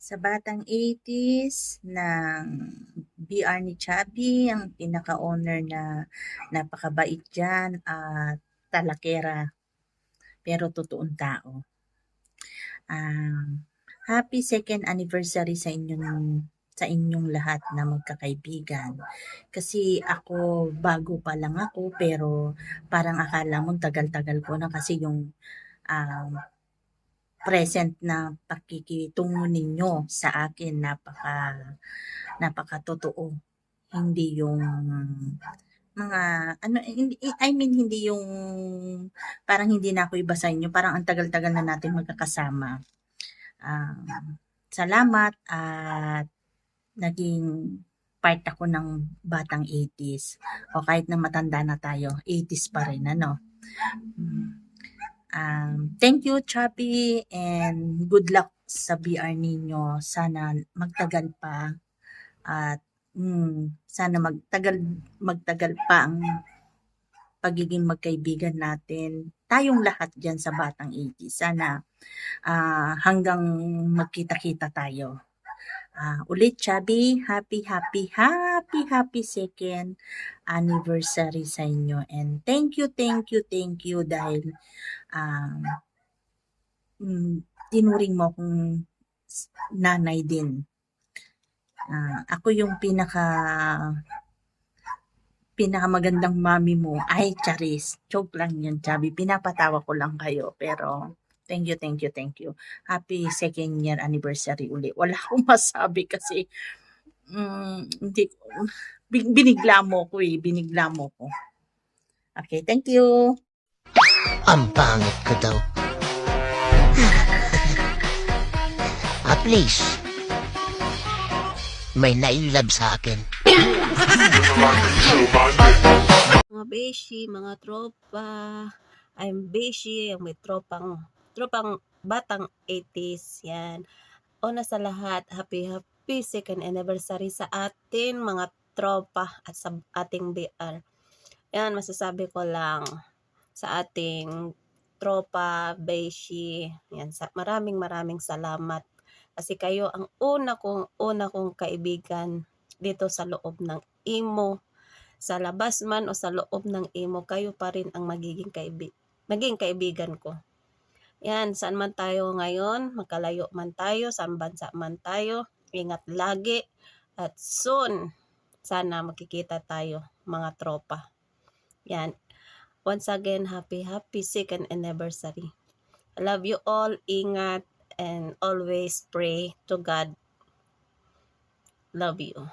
Sa batang 80s ng BR ni Chubby, ang pinaka-owner na napakabait dyan at talakera pero totoong tao. Happy second anniversary sa inyong lahat na magkakaibigan. Kasi ako, bago pa lang ako, pero parang akala mo tagal-tagal ko na kasi yung um, present na pakikitungo ninyo sa akin napaka-totoo. Hindi yung mga ano, hindi, I mean hindi yung parang hindi na ako iba sa inyo, parang ang tagal-tagal na natin magkakasama. Salamat at naging part ako ng batang 80s o kahit na matanda na tayo, 80s pa rin ano. Thank you Chappy and good luck sa BR ninyo. Sana magtagal pa at sana magtagal pa ang pagiging magkaibigan natin. Tayong lahat dyan sa batang 80s. Sana hanggang magkita-kita tayo. Ulit Chubby, happy second anniversary sa inyo and thank you dahil tinuring mo akong nanay din. Ako yung pinakamagandang mami mo. Ay, charis. Joke lang yun, Chubby. Pinapatawa ko lang kayo. Pero, thank you. Happy second year anniversary uli. Wala akong masabi kasi, hindi, binigla mo ko. Okay, thank you. Ang pangit ko daw. At least, may nailab sa akin. Mga beshi, mga tropa. I'm beshi, ang may tropang batang 80s. Yan. Una sa lahat, happy second anniversary sa atin mga tropa at sa ating BR. Yan, masasabi ko lang sa ating tropa, beshi. Yan, maraming salamat. Kasi kayo ang una kong kaibigan dito sa loob ng imo. Sa labas man o sa loob ng imo, kayo pa rin ang maging kaibigan ko. Yan, saan man tayo ngayon, magkalayo man tayo, saan bansa man tayo, ingat lagi. At soon, sana makikita tayo, mga tropa. Yan. Once again, happy second anniversary. I love you all, ingat, and always pray to God. Love you.